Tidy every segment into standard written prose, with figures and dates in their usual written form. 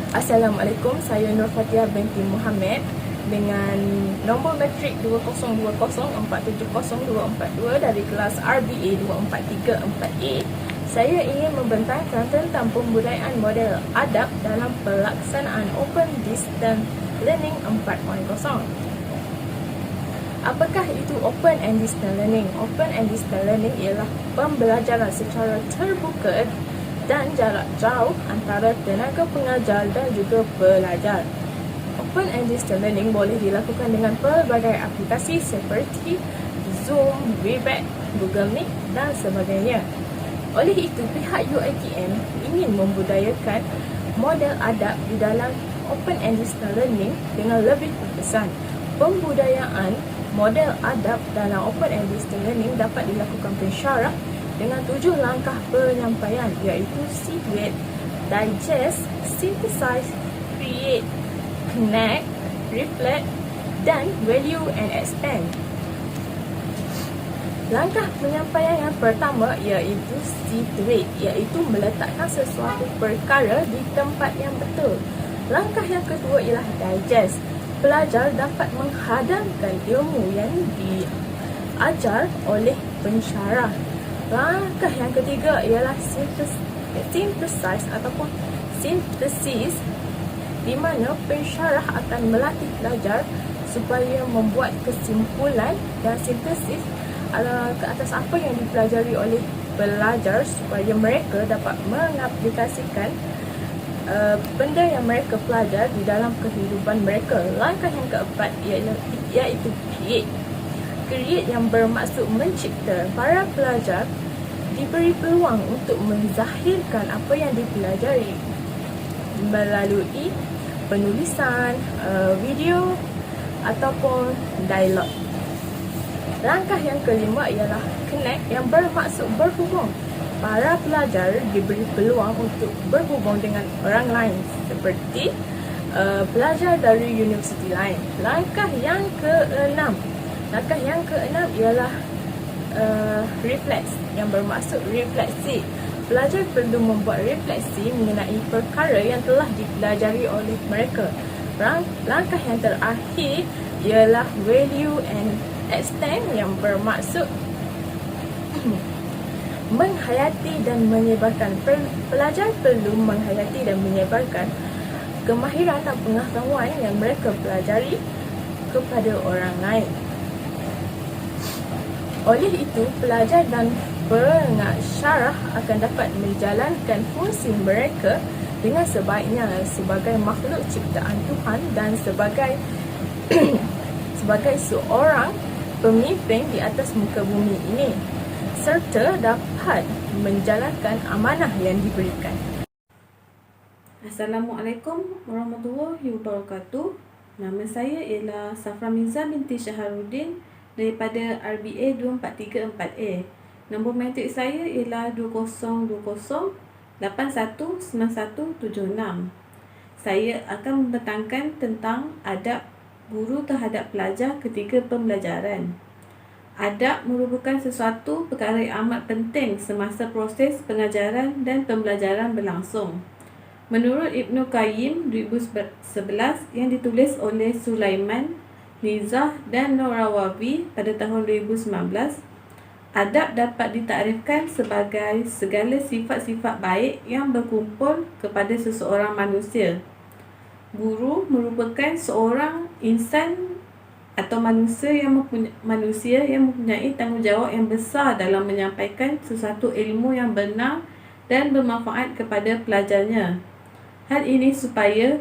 Assalamualaikum, saya Nur Fatia binti Muhammad dengan nombor matrik 2020470242 dari kelas RBA 2434A. Saya ingin membentangkan tentang pembudayaan model adab dalam pelaksanaan Open Distance Learning 4.0. Apakah itu Open and Distance Learning? Open and Distance Learning ialah pembelajaran secara terbuka dan jarak jauh antara tenaga pengajar dan juga pelajar. Open and Distance Learning boleh dilakukan dengan pelbagai aplikasi seperti Zoom, Webex, Google Meet dan sebagainya. Oleh itu, pihak UiTM ingin membudayakan model adab di dalam Open and Distance Learning dengan lebih terkesan. Pembudayaan model adab dalam Open and Distance Learning dapat dilakukan pensyarah dengan 7 langkah penyampaian, iaitu Seed, Digest, Synthesize, Create, Connect, Reflect dan Value and Expand. Langkah penyampaian yang pertama iaitu Seed, iaitu meletakkan sesuatu perkara di tempat yang betul. Langkah yang kedua ialah Digest. Pelajar dapat menghadamkan ilmu yang diajar oleh pensyarah. Langkah yang ketiga ialah synthesize ataupun synthesis, di mana pensyarah akan melatih pelajar supaya membuat kesimpulan dan sintesis ke atas apa yang dipelajari oleh pelajar supaya mereka dapat mengaplikasikan benda yang mereka pelajar di dalam kehidupan mereka. Langkah yang keempat iaitu Create yang bermaksud mencipta. Para pelajar diberi peluang untuk menzahirkan apa yang dipelajari melalui penulisan, video ataupun dialog. Langkah yang kelima ialah Connect yang bermaksud berhubung. Para pelajar diberi peluang untuk berhubung dengan orang lain seperti pelajar dari universiti lain. Langkah yang keenam ialah refleks yang bermaksud refleksi. Pelajar perlu membuat refleksi mengenai perkara yang telah dipelajari oleh mereka. Langkah yang terakhir ialah value and extend yang bermaksud menghayati dan menyebarkan. Pelajar perlu menghayati dan menyebarkan kemahiran dan pengetahuan yang mereka pelajari kepada orang lain. Oleh itu, pelajar dan pengasyarah akan dapat menjalankan fungsi mereka dengan sebaiknya sebagai makhluk ciptaan Tuhan dan sebagai seorang pemimpin di atas muka bumi ini, serta dapat menjalankan amanah yang diberikan. Assalamualaikum warahmatullahi wabarakatuh. Nama saya ialah Safra Miza binti Syaharuddin daripada RBA 2434A. Nombor matrik saya ialah 202081919176. Saya akan membentangkan tentang adab guru terhadap pelajar ketika pembelajaran. Adab merupakan sesuatu perkara yang amat penting semasa proses pengajaran dan pembelajaran berlangsung. Menurut Ibnu Qayyim 2011 yang ditulis oleh Sulaiman Nizah dan Norawawi pada tahun 2019, adab dapat ditakrifkan sebagai segala sifat-sifat baik yang berkumpul kepada seseorang manusia. Guru merupakan seorang insan atau manusia yang mempunyai tanggungjawab yang besar dalam menyampaikan sesuatu ilmu yang benar dan bermanfaat kepada pelajarnya. Hal ini supaya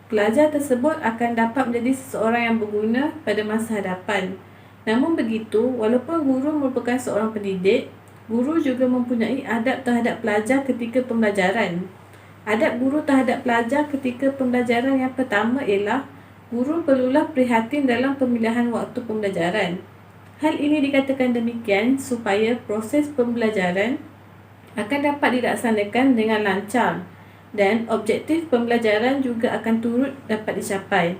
pelajar tersebut akan dapat menjadi seseorang yang berguna pada masa hadapan. Namun begitu, walaupun guru merupakan seorang pendidik, guru juga mempunyai adab terhadap pelajar ketika pembelajaran. Adab guru terhadap pelajar ketika pembelajaran yang pertama ialah guru perlulah prihatin dalam pemilihan waktu pembelajaran. Hal ini dikatakan demikian supaya proses pembelajaran akan dapat dilaksanakan dengan lancar dan objektif pembelajaran juga akan turut dapat dicapai.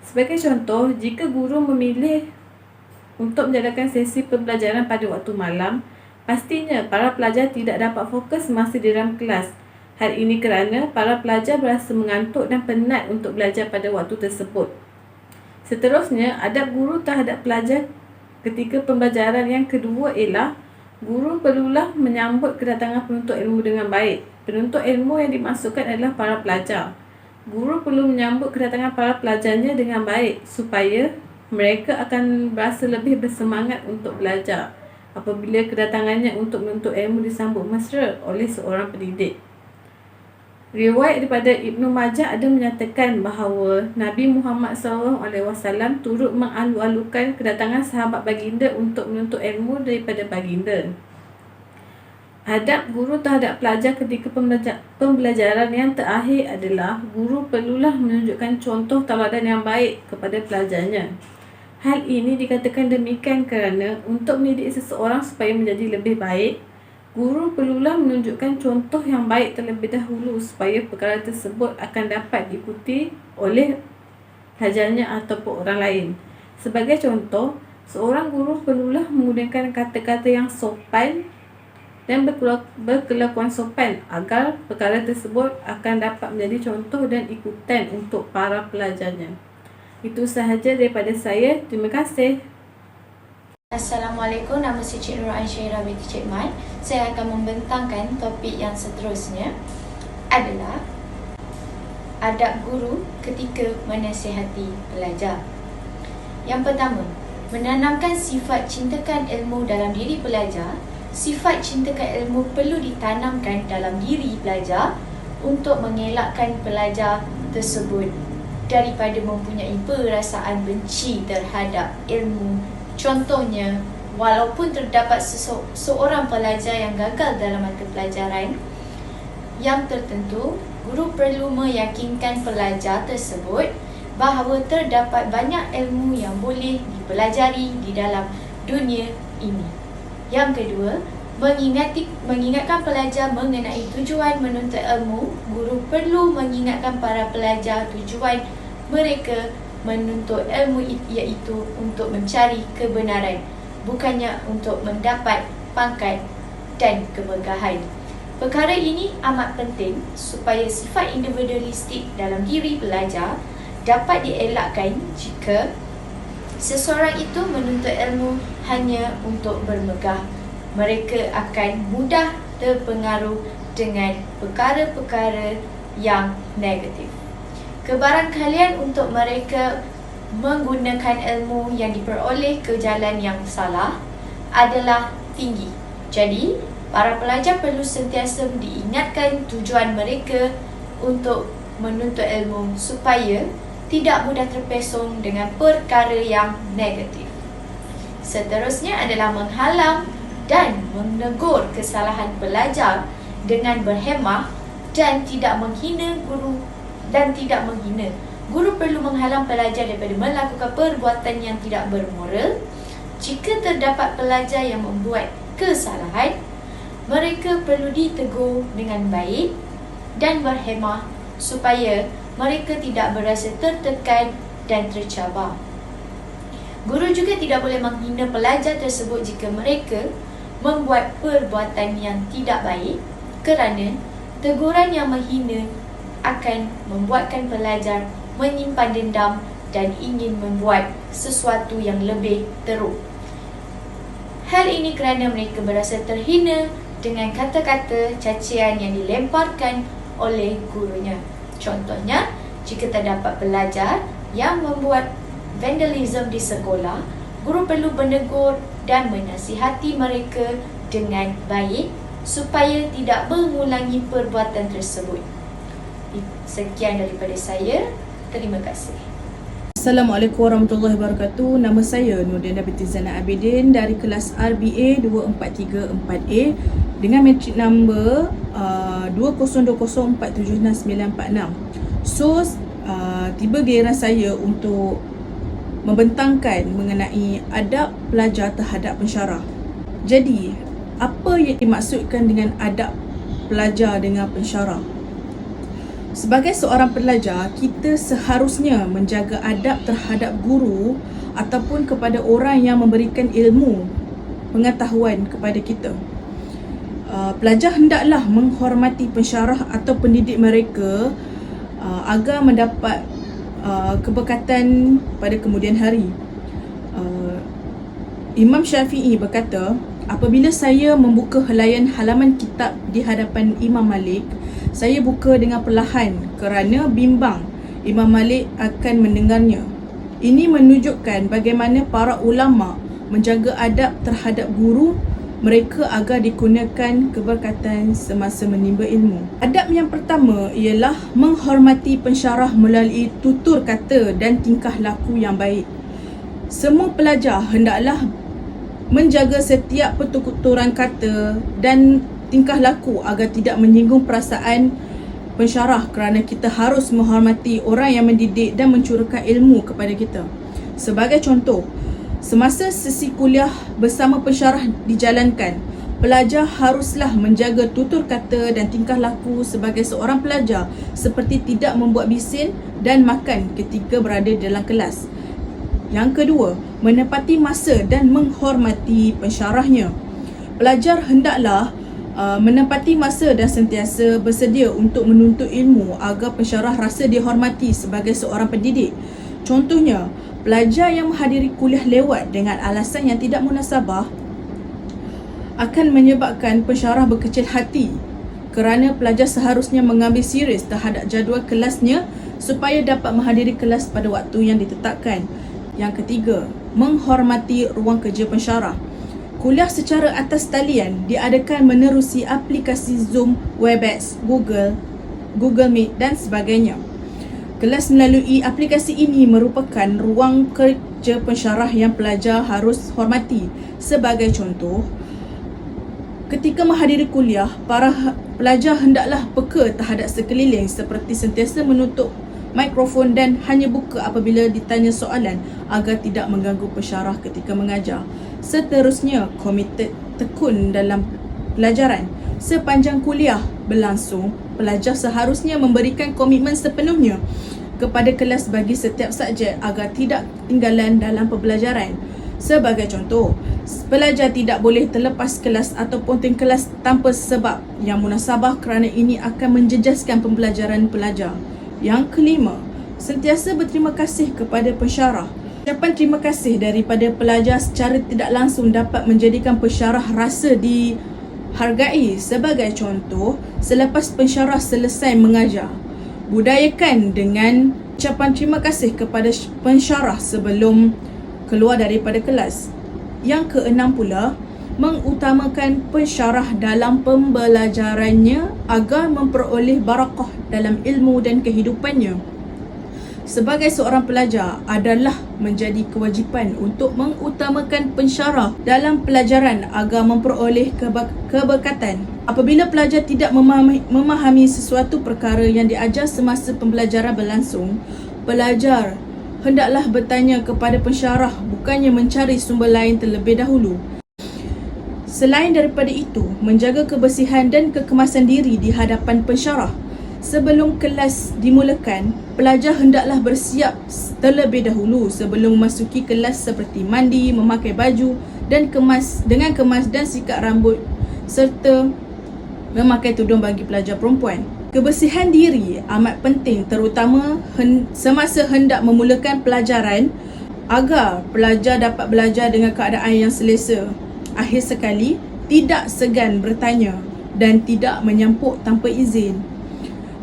Sebagai contoh, jika guru memilih untuk menjalankan sesi pembelajaran pada waktu malam, pastinya para pelajar tidak dapat fokus masa di dalam kelas. Hal ini kerana para pelajar berasa mengantuk dan penat untuk belajar pada waktu tersebut. Seterusnya, adab guru terhadap pelajar ketika pembelajaran yang kedua ialah guru perlulah menyambut kedatangan penuntut ilmu dengan baik. Penuntut ilmu yang dimaksudkan adalah para pelajar. Guru perlu menyambut kedatangan para pelajarnya dengan baik supaya mereka akan berasa lebih bersemangat untuk belajar apabila kedatangannya untuk menuntut ilmu disambut mesra oleh seorang pendidik. Riwayat daripada Ibnu Majah ada menyatakan bahawa Nabi Muhammad SAW turut mengalu-alukan kedatangan sahabat baginda untuk menuntut ilmu daripada baginda. Adab guru terhadap pelajar ketika pembelajaran yang terakhir adalah guru perlulah menunjukkan contoh tauladan yang baik kepada pelajarnya. Hal ini dikatakan demikian kerana untuk mendidik seseorang supaya menjadi lebih baik, guru perlulah menunjukkan contoh yang baik terlebih dahulu supaya perkara tersebut akan dapat diikuti oleh pelajarnya ataupun orang lain. Sebagai contoh, seorang guru perlulah menggunakan kata-kata yang sopan dan berkelakuan sopan agar perkara tersebut akan dapat menjadi contoh dan ikutan untuk para pelajarnya. Itu sahaja daripada saya. Terima kasih. Assalamualaikum, nama saya Cik Nur Ansyairah binti Cik Mat. Saya akan membentangkan topik yang seterusnya adalah adab guru ketika menasihati pelajar. Yang pertama, menanamkan sifat cintakan ilmu dalam diri pelajar. Sifat cintakan ilmu perlu ditanamkan dalam diri pelajar untuk mengelakkan pelajar tersebut daripada mempunyai perasaan benci terhadap ilmu. Contohnya, walaupun terdapat seorang pelajar yang gagal dalam mata pelajaran yang tertentu, guru perlu meyakinkan pelajar tersebut bahawa terdapat banyak ilmu yang boleh dipelajari di dalam dunia ini. Yang kedua, mengingatkan pelajar mengenai tujuan menuntut ilmu. Guru perlu mengingatkan para pelajar tujuan mereka menuntut ilmu iaitu untuk mencari kebenaran, bukannya untuk mendapat pangkat dan kemegahan. Perkara ini amat penting supaya sifat individualistik dalam diri pelajar dapat dielakkan jika seseorang itu menuntut ilmu hanya untuk bermegah. Mereka akan mudah terpengaruh dengan perkara-perkara yang negatif. Kebarangkalian untuk mereka menggunakan ilmu yang diperoleh ke jalan yang salah adalah tinggi. Jadi, para pelajar perlu sentiasa diingatkan tujuan mereka untuk menuntut ilmu supaya tidak mudah terpesong dengan perkara yang negatif. Seterusnya adalah menghalang dan menegur kesalahan pelajar dengan berhemah dan tidak menghina guru. Guru perlu menghalang pelajar daripada melakukan perbuatan yang tidak bermoral. Jika terdapat pelajar yang membuat kesalahan, mereka perlu ditegur dengan baik dan berhemah supaya mereka tidak berasa tertekan dan tercabar. Guru juga tidak boleh menghina pelajar tersebut jika mereka membuat perbuatan yang tidak baik, kerana teguran yang menghina akan membuatkan pelajar menyimpan dendam dan ingin membuat sesuatu yang lebih teruk. Hal ini kerana mereka berasa terhina dengan kata-kata cacian yang dilemparkan oleh gurunya. Contohnya, jika terdapat pelajar yang membuat vandalism di sekolah, guru perlu menegur dan menasihati mereka dengan baik supaya tidak mengulangi perbuatan tersebut. Sekian daripada saya. Terima kasih. Assalamualaikum warahmatullahi wabarakatuh. Nama saya Nurdiana binti Zainal Abidin dari kelas RBA 2434A dengan matrik number 2020476946. So, tiba giliran saya untuk membentangkan mengenai adab pelajar terhadap pensyarah. Jadi, apa yang dimaksudkan dengan adab pelajar dengan pensyarah? Sebagai seorang pelajar, kita seharusnya menjaga adab terhadap guru ataupun kepada orang yang memberikan ilmu, pengetahuan kepada kita. pelajar hendaklah menghormati pensyarah atau pendidik mereka agar mendapat keberkatan pada kemudian hari. Imam Syafi'i berkata, apabila saya membuka helaian halaman kitab di hadapan Imam Malik, saya buka dengan perlahan kerana bimbang Imam Malik akan mendengarnya. Ini menunjukkan bagaimana para ulama menjaga adab terhadap guru mereka agar dikurniakan keberkatan semasa menimba ilmu. Adab yang pertama ialah menghormati pensyarah melalui tutur kata dan tingkah laku yang baik. Semua pelajar hendaklah menjaga setiap pertuturan kata dan tingkah laku agar tidak menyinggung perasaan pensyarah, kerana kita harus menghormati orang yang mendidik dan mencurahkan ilmu kepada kita. Sebagai contoh, semasa sesi kuliah bersama pensyarah dijalankan, pelajar haruslah menjaga tutur kata dan tingkah laku sebagai seorang pelajar, seperti tidak membuat bising dan makan ketika berada dalam kelas. Yang kedua, menepati masa dan menghormati pensyarahnya. Pelajar hendaklah menepati masa dan sentiasa bersedia untuk menuntut ilmu agar pensyarah rasa dihormati sebagai seorang pendidik. Contohnya, pelajar yang menghadiri kuliah lewat dengan alasan yang tidak munasabah akan menyebabkan pensyarah berkecil hati, kerana pelajar seharusnya mengambil serius terhadap jadual kelasnya supaya dapat menghadiri kelas pada waktu yang ditetapkan. Yang ketiga, menghormati ruang kerja pensyarah. Kuliah secara atas talian diadakan menerusi aplikasi Zoom, Webex, Google Meet dan sebagainya. Kelas melalui aplikasi ini merupakan ruang kerja pensyarah yang pelajar harus hormati. Sebagai contoh, ketika menghadiri kuliah, para pelajar hendaklah peka terhadap sekeliling seperti sentiasa menutup mikrofon dan hanya buka apabila ditanya soalan agar tidak mengganggu pensyarah ketika mengajar. Seterusnya, komited tekun dalam pelajaran. Sepanjang kuliah berlangsung, pelajar seharusnya memberikan komitmen sepenuhnya kepada kelas bagi setiap subjek agar tidak ketinggalan dalam pembelajaran. Sebagai contoh, pelajar tidak boleh terlepas kelas ataupun tinggal kelas tanpa sebab yang munasabah, kerana ini akan menjejaskan pembelajaran pelajar. Yang kelima, sentiasa berterima kasih kepada pensyarah. Ucapan terima kasih daripada pelajar secara tidak langsung dapat menjadikan pensyarah rasa dihargai. Sebagai contoh, selepas pensyarah selesai mengajar, budayakan dengan ucapan terima kasih kepada pensyarah sebelum keluar daripada kelas. Yang keenam pula, mengutamakan pensyarah dalam pembelajarannya agar memperoleh barakah dalam ilmu dan kehidupannya. Sebagai seorang pelajar, adalah menjadi kewajipan untuk mengutamakan pensyarah dalam pelajaran agar memperoleh keberkatan. Apabila pelajar tidak memahami sesuatu perkara yang diajar semasa pembelajaran berlangsung, pelajar hendaklah bertanya kepada pensyarah, bukannya mencari sumber lain terlebih dahulu. Selain daripada itu, menjaga kebersihan dan kekemasan diri di hadapan pensyarah. Sebelum kelas dimulakan, pelajar hendaklah bersiap terlebih dahulu sebelum memasuki kelas, seperti mandi, memakai baju dan kemas dan sikat rambut serta memakai tudung bagi pelajar perempuan. Kebersihan diri amat penting, terutama semasa hendak memulakan pelajaran agar pelajar dapat belajar dengan keadaan yang selesa. Akhir sekali, tidak segan bertanya dan tidak menyampuk tanpa izin.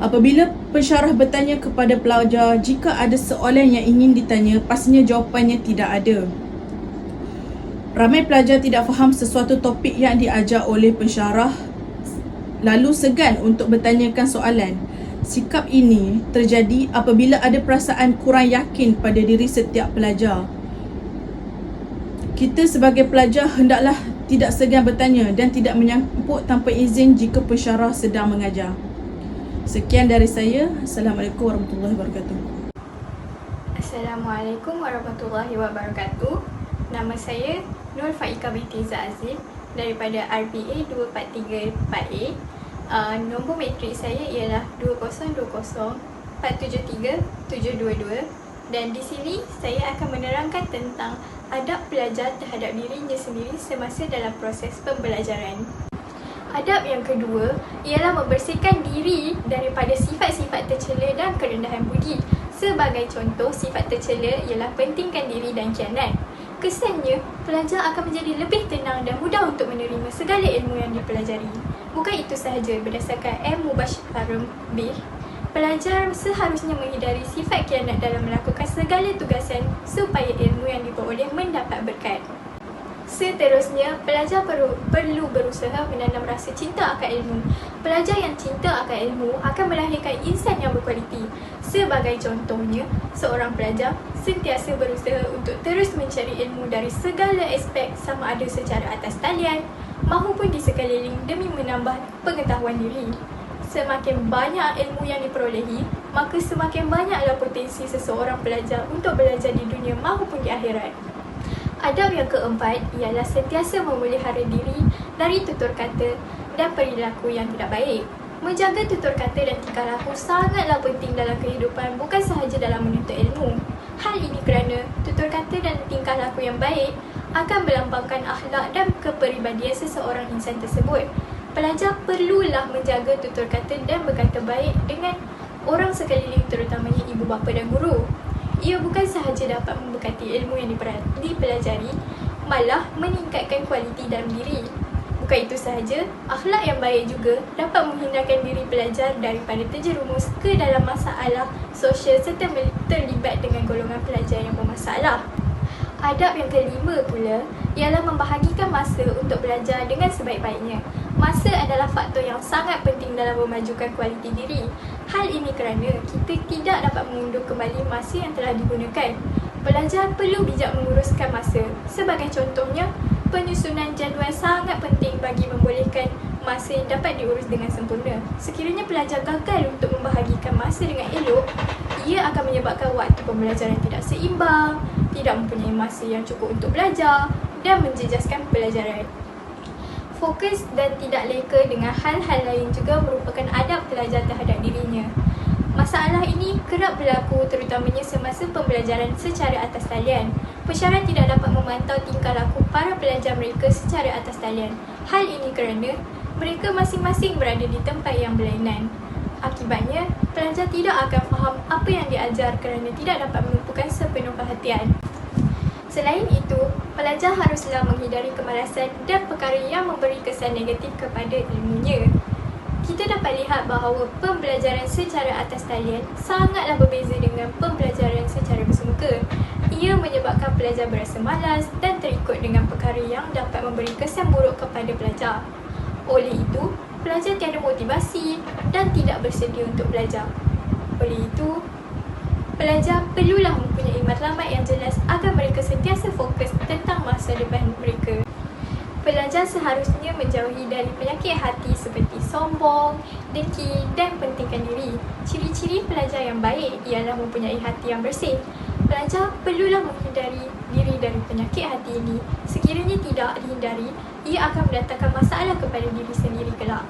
Apabila pensyarah bertanya kepada pelajar jika ada soalan yang ingin ditanya, pastinya jawapannya tidak ada. Ramai pelajar tidak faham sesuatu topik yang diajar oleh pensyarah lalu segan untuk bertanyakan soalan. Sikap ini terjadi apabila ada perasaan kurang yakin pada diri setiap pelajar. Kita sebagai pelajar hendaklah tidak segan bertanya dan tidak menyampuk tanpa izin jika pensyarah sedang mengajar. Sekian dari saya. Assalamualaikum warahmatullahi wabarakatuh. Assalamualaikum warahmatullahi wabarakatuh. Nama saya Nur Faika binti Zazif daripada RBA 243-4A. Nombor matrik saya ialah 2020473722 dan di sini saya akan menerangkan tentang adab pelajar terhadap dirinya sendiri semasa dalam proses pembelajaran. Adab yang kedua ialah membersihkan diri daripada sifat-sifat tercela dan kerendahan budi. Sebagai contoh, sifat tercela ialah pentingkan diri dan khianat. Kesannya, pelajar akan menjadi lebih tenang dan mudah untuk menerima segala ilmu yang dipelajari. Bukan itu sahaja, berdasarkan ilmu Basharum B, pelajar seharusnya menghindari sifat khianat dalam melakukan segala tugasan supaya ilmu yang diperoleh mendapat berkat. Seterusnya, pelajar perlu berusaha menanam rasa cinta akan ilmu. Pelajar yang cinta akan ilmu akan melahirkan insan yang berkualiti. Sebagai contohnya, seorang pelajar sentiasa berusaha untuk terus mencari ilmu dari segala aspek, sama ada secara atas talian maupun di sekeliling demi menambah pengetahuan diri. Semakin banyak ilmu yang diperolehi, maka semakin banyaklah potensi seseorang pelajar untuk belajar di dunia maupun di akhirat. Adab yang keempat ialah sentiasa memelihara diri dari tutur kata dan perilaku yang tidak baik. Menjaga tutur kata dan tingkah laku sangatlah penting dalam kehidupan, bukan sahaja dalam menuntut ilmu. Hal ini kerana tutur kata dan tingkah laku yang baik akan melambangkan akhlak dan kepribadian seseorang insan tersebut. Pelajar perlulah menjaga tutur kata dan berkata baik dengan orang sekeliling, terutamanya ibu bapa dan guru. Ia bukan sahaja dapat memberkati ilmu yang dipelajari, malah meningkatkan kualiti dalam diri. Bukan itu sahaja, akhlak yang baik juga dapat menghindarkan diri pelajar daripada terjerumus ke dalam masalah sosial serta terlibat dengan golongan pelajar yang bermasalah. Adab yang kelima pula ialah membahagikan masa untuk belajar dengan sebaik-baiknya. Masa adalah faktor yang sangat penting dalam memajukan kualiti diri. Hal ini kerana kita tidak dapat mengundur kembali masa yang telah digunakan. Pelajar perlu bijak menguruskan masa. Sebagai contohnya, penyusunan jadual sangat penting bagi membolehkan masa dapat diurus dengan sempurna. Sekiranya pelajar gagal untuk membahagikan masa dengan elok, ia akan menyebabkan waktu pembelajaran tidak seimbang, tidak mempunyai masa yang cukup untuk belajar dan menjejaskan pelajaran. Fokus dan tidak leka dengan hal-hal lain juga merupakan adab pelajar terhadap dirinya. Masalah ini kerap berlaku terutamanya semasa pembelajaran secara atas talian. Pesyarat tidak dapat memantau tingkah laku para pelajar mereka secara atas talian. Hal ini kerana mereka masing-masing berada di tempat yang berlainan. Akibatnya, pelajar tidak akan faham apa yang diajar kerana tidak dapat menumpukan sepenuh perhatian. Selain itu, pelajar haruslah menghindari kemalasan dan perkara yang memberi kesan negatif kepada ilmunya. Kita dapat lihat bahawa pembelajaran secara atas talian sangatlah berbeza dengan pembelajaran secara bersemuka. Ia menyebabkan pelajar berasa malas dan terikut dengan perkara yang dapat memberi kesan buruk kepada pelajar. Oleh itu, pelajar tiada motivasi dan tidak bersedia untuk belajar. Oleh itu, pelajar perlulah mempunyai matlamat yang jelas agar mereka sentiasa fokus tentang masa depan mereka. Pelajar seharusnya menjauhi dari penyakit hati seperti sombong, dengki dan pentingkan diri. Ciri-ciri pelajar yang baik ialah mempunyai hati yang bersih. Pelajar perlulah menghindari diri dari penyakit hati ini. Sekiranya tidak dihindari, ia akan mendatangkan masalah kepada diri sendiri kelak.